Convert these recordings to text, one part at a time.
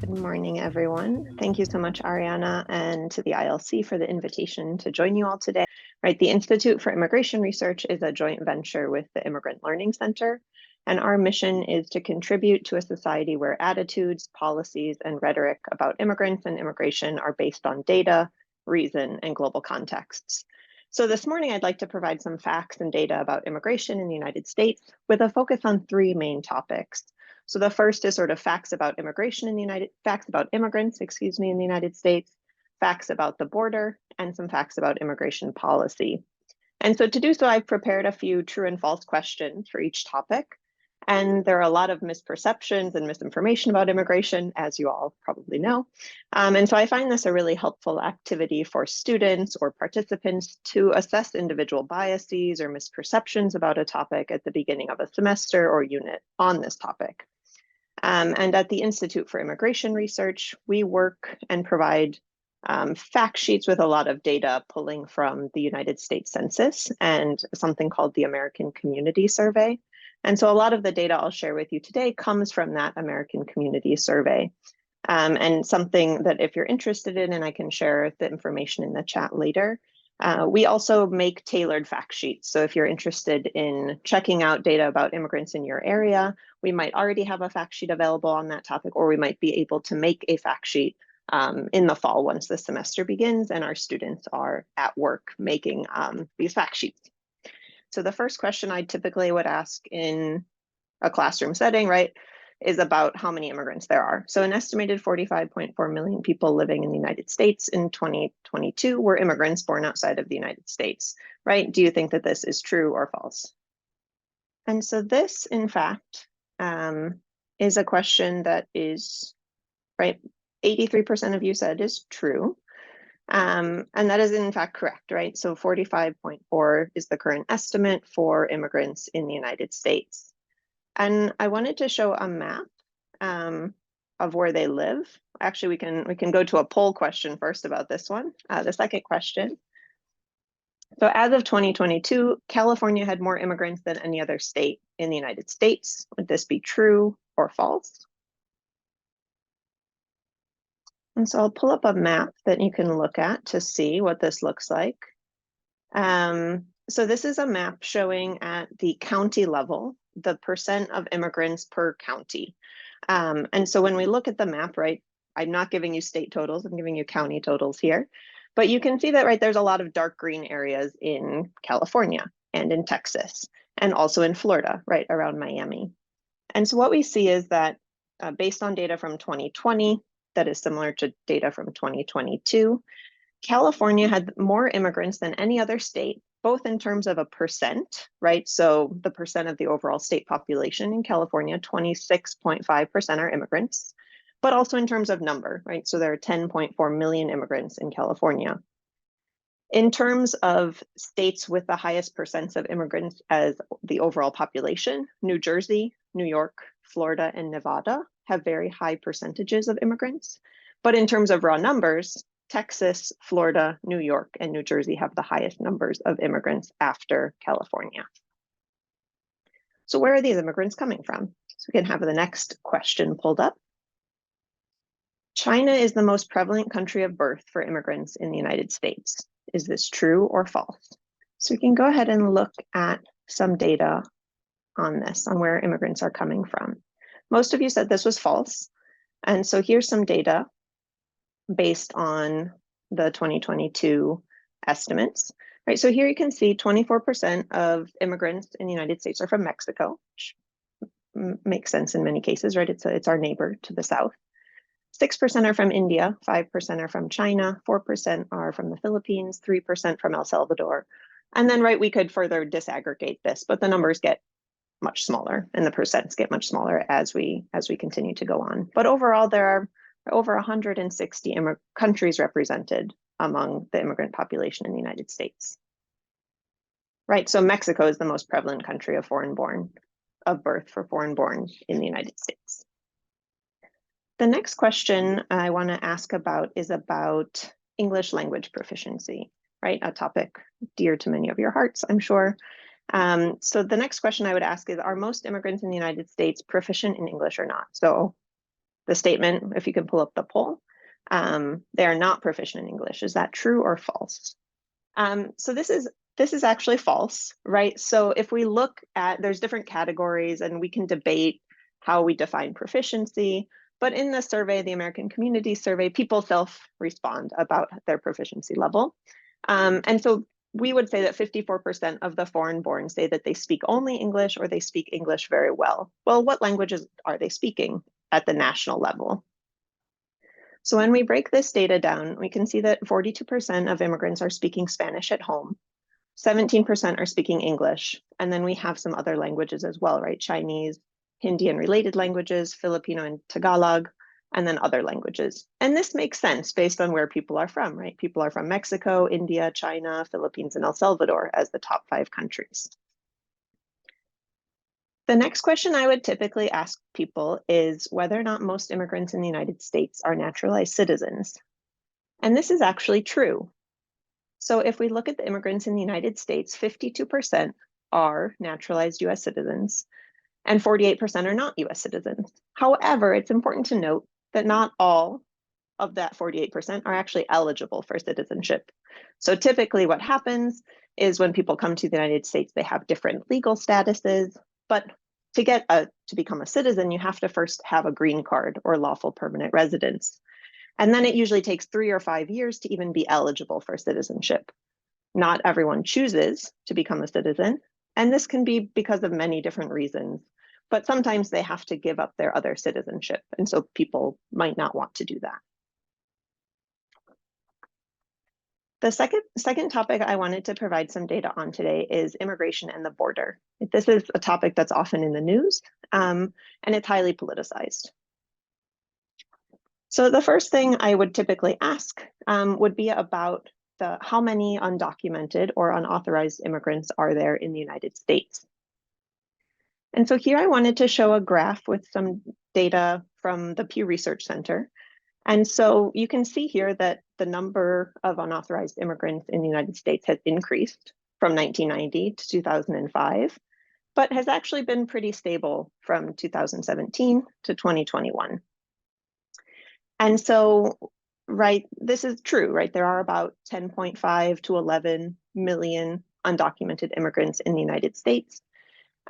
Good morning, everyone. Thank you so much, Ariana, and to the ILC for the invitation to join you all today. Right, the Institute for Immigration Research is a joint venture with the Immigrant Learning Center, and our mission is to contribute to a society where attitudes, policies, and rhetoric about immigrants and immigration are based on data, reason, and global contexts. So this morning, I'd like to provide some facts and data about immigration in the United States with a focus on three main topics. So the first is sort of facts about immigration in the facts about immigrants, in the United States, facts about the border, and some facts about immigration policy. And so to do so, I've prepared a few true and false questions for each topic. And there are a lot of misperceptions and misinformation about immigration, as you all probably know. And so I find this a really helpful activity for students or participants to assess individual biases or misperceptions about a topic at the beginning of a semester or unit on this topic. And at the Institute for Immigration Research, we work and provide fact sheets with a lot of data pulling from the United States Census and something called the American Community Survey. And so a lot of the data I'll share with you today comes from that American Community Survey. And something that if you're interested in, and I can share the information in the chat later, we also make tailored fact sheets. So if you're interested in checking out data about immigrants in your area, we might already have a fact sheet available on that topic, or we might be able to make a fact sheet in the fall once the semester begins and our students are at work making these fact sheets. So the first question I typically would ask in a classroom setting, right, is about how many immigrants there are. So an estimated 45.4 million people living in the United States in 2022 were immigrants born outside of the United States, right? Do you think that this is true or false? And so this, in fact, is a question that is, right, 83% of you said is true. And that is in fact correct, right? So 45.4 is the current estimate for immigrants in the United States. And I wanted to show a map of where they live. Actually, we can go to a poll question first about this one. The second question. So as of 2022, California had more immigrants than any other state in the United States. Would this be true or false? And so I'll pull up a map that you can look at to see what this looks like. So this is a map showing at the county level the percent of immigrants per county. And so when we look at the map, right, I'm not giving you state totals, I'm giving you county totals here. But you can see that, right, there's a lot of dark green areas in California and in Texas and also in Florida, right, around Miami. And so what we see is that based on data from 2020, that is similar to data from 2022, California had more immigrants than any other state, both in terms of a percent, right? So the percent of the overall state population in California, 26.5% are immigrants, but also in terms of number, right? So there are 10.4 million immigrants in California. In terms of states with the highest percents of immigrants as the overall population, New Jersey, New York, Florida, and Nevada have very high percentages of immigrants. But in terms of raw numbers, Texas, Florida, New York, and New Jersey have the highest numbers of immigrants after California. So where are these immigrants coming from? So we can have the next question pulled up. China is the most prevalent country of birth for immigrants in the United States. Is this true or false? So we can go ahead and look at some data on this, on where immigrants are coming from. Most of you said this was false. And so here's some data based on the 2022 estimates, right? So here you can see 24% of immigrants in the United States are from Mexico, which makes sense in many cases, right? It's our neighbor to the south. 6% are from India, 5% are from China, 4% are from the Philippines, 3% from El Salvador. And then, right, we could further disaggregate this, but the numbers get much smaller and the percents get much smaller as we continue to go on. But overall, there are over 160 countries represented among the immigrant population in the United States. Right, so Mexico is the most prevalent country of birth for foreign-born in the United States. The next question I want to ask about is about English language proficiency, right? A topic dear to many of your hearts, I'm sure. So the next question I would ask is, are most immigrants in the United States proficient in English or not? So the statement, if you can pull up the poll, they are not proficient in English. Is that true or false? So this is actually false, right? So if we look at, there's different categories and we can debate how we define proficiency, but in the survey, the American Community Survey, people self-respond about their proficiency level. And so we would say that 54% of the foreign-born say that they speak only English or they speak English very well. Well, what languages are they speaking at the national level? So when we break this data down, we can see that 42% of immigrants are speaking Spanish at home, 17% are speaking English, and then we have some other languages as well, right? Chinese, Hindi and related languages, Filipino and Tagalog, and then other languages. And this makes sense based on where people are from, right? People are from Mexico, India, China, Philippines, and El Salvador as the top 5 countries. The next question I would typically ask people is whether or not most immigrants in the United States are naturalized citizens. And this is actually true. So if we look at the immigrants in the United States, 52% are naturalized US citizens and 48% are not US citizens. However, it's important to note that not all of that 48% are actually eligible for citizenship. So typically what happens is when people come to the United States, they have different legal statuses, but to become a citizen, you have to first have a green card or lawful permanent residence. And then it usually takes 3 or 5 years to even be eligible for citizenship. Not everyone chooses to become a citizen, and this can be because of many different reasons, but sometimes they have to give up their other citizenship, and so people might not want to do that. The second topic I wanted to provide some data on today is immigration and the border. This is a topic that's often in the news, and it's highly politicized. So the first thing I would typically ask would be about how many undocumented or unauthorized immigrants are there in the United States. And so here I wanted to show a graph with some data from the Pew Research Center. And so you can see here that the number of unauthorized immigrants in the United States has increased from 1990 to 2005, but has actually been pretty stable from 2017 to 2021. And so, right, this is true, right? There are about 10.5 to 11 million undocumented immigrants in the United States.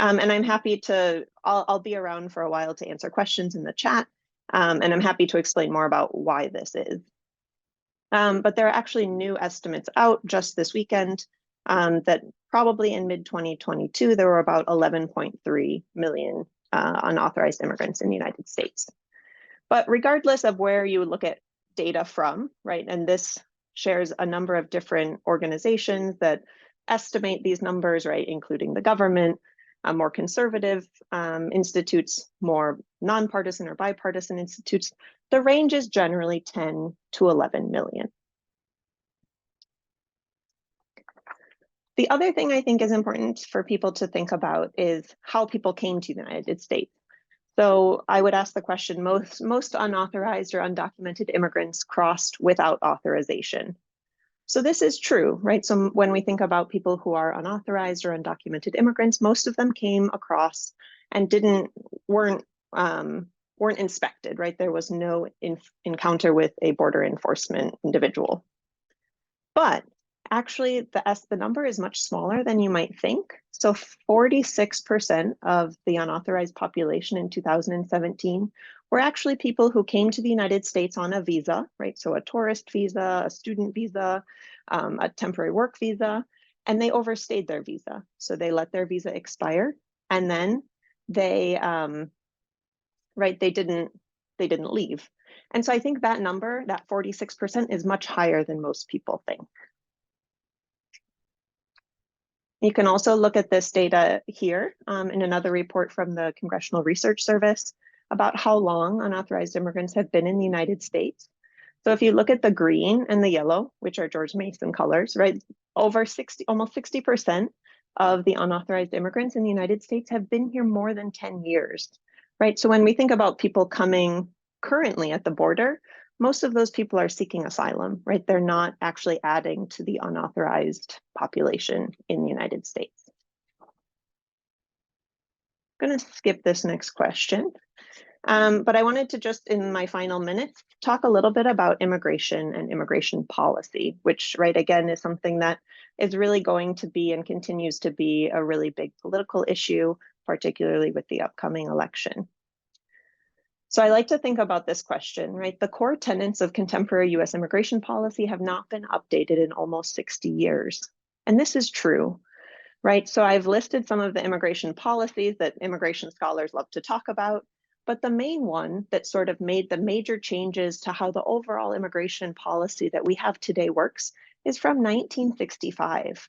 And I'm happy to, I'll be around for a while to answer questions in the chat. And I'm happy to explain more about why this is. But there are actually new estimates out just this weekend that probably in mid-2022, there were about 11.3 million unauthorized immigrants in the United States. But regardless of where you look at data from, right, and this shares a number of different organizations that estimate these numbers, right, including the government, more conservative institutes, more nonpartisan or bipartisan institutes, the range is generally 10 to 11 million. The other thing I think is important for people to think about is how people came to the United States. So I would ask the question, most unauthorized or undocumented immigrants crossed without authorization. So this is true, right? So when we think about people who are unauthorized or undocumented immigrants, most of them came across and weren't inspected, right? There was no encounter with a border enforcement individual. But actually, the number is much smaller than you might think. So 46% of the unauthorized population in 2017 were actually people who came to the United States on a visa, right? So a tourist visa, a student visa, a temporary work visa, and they overstayed their visa. So they let their visa expire, and then they didn't leave. And so I think that number, that 46%, is much higher than most people think. You can also look at this data here in another report from the Congressional Research Service about how long unauthorized immigrants have been in the United States. So if you look at the green and the yellow, which are George Mason colors, right, almost 60% of the unauthorized immigrants in the United States have been here more than 10 years, right? So when we think about people coming currently at the border, most of those people are seeking asylum, right? They're not actually adding to the unauthorized population in the United States. I'm going to skip this next question. But I wanted to just, in my final minutes, talk a little bit about immigration and immigration policy, which, right, again, is something that is really going to be and continues to be a really big political issue, particularly with the upcoming election. So I like to think about this question, right? The core tenets of contemporary US immigration policy have not been updated in almost 60 years. And this is true, right? So I've listed some of the immigration policies that immigration scholars love to talk about, but the main one that sort of made the major changes to how the overall immigration policy that we have today works is from 1965.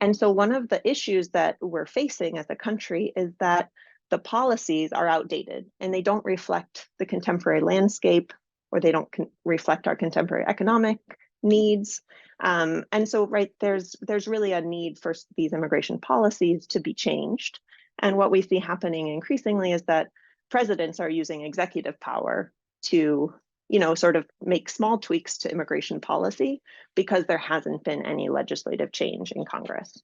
And so one of the issues that we're facing as a country is that the policies are outdated and they don't reflect the contemporary landscape, or they don't reflect our contemporary economic needs. And so, right, there's really a need for these immigration policies to be changed. And what we see happening increasingly is that presidents are using executive power to, sort of make small tweaks to immigration policy because there hasn't been any legislative change in Congress.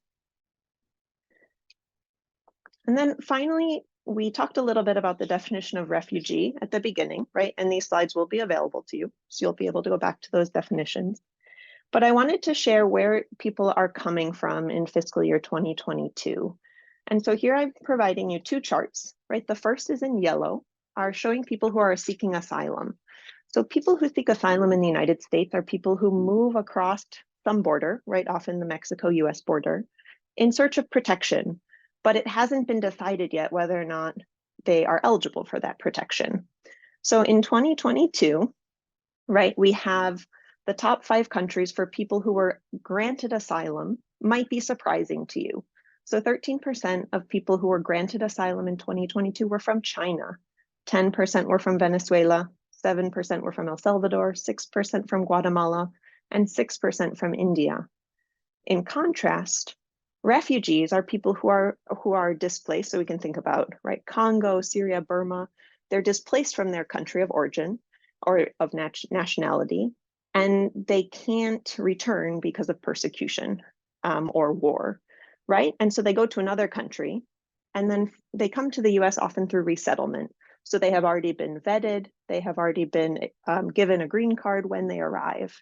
And then finally, we talked a little bit about the definition of refugee at the beginning, right? And these slides will be available to you, so you'll be able to go back to those definitions. But I wanted to share where people are coming from in fiscal year 2022. And so here I'm providing you two charts, right? The first is in yellow, are showing people who are seeking asylum. So people who seek asylum in the United States are people who move across some border, right, often the Mexico-US border, in search of protection, but it hasn't been decided yet whether or not they are eligible for that protection. So in 2022, right, we have the top 5 countries for people who were granted asylum might be surprising to you. So 13% of people who were granted asylum in 2022 were from China, 10% were from Venezuela, 7% were from El Salvador, 6% from Guatemala, and 6% from India. In contrast, refugees are people who are displaced. So we can think about, right, Congo, Syria, Burma. They're displaced from their country of origin or of nationality, and they can't return because of persecution or war, right? And so they go to another country, and then they come to the US often through resettlement. So they have already been vetted, they have already been given a green card when they arrive.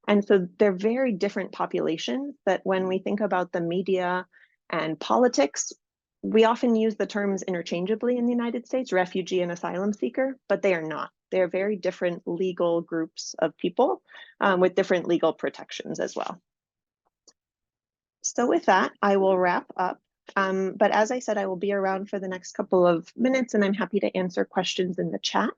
And so they're very different populations that when we think about the media and politics, we often use the terms interchangeably in the United States, refugee and asylum seeker, but they are not. They're very different legal groups of people with different legal protections as well. So with that, I will wrap up. But as I said, I will be around for the next couple of minutes, and I'm happy to answer questions in the chat.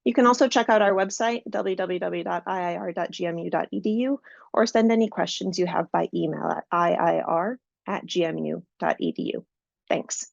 You can also check out our website, www.iir.gmu.edu, or send any questions you have by email at iir@gmu.edu. Thanks.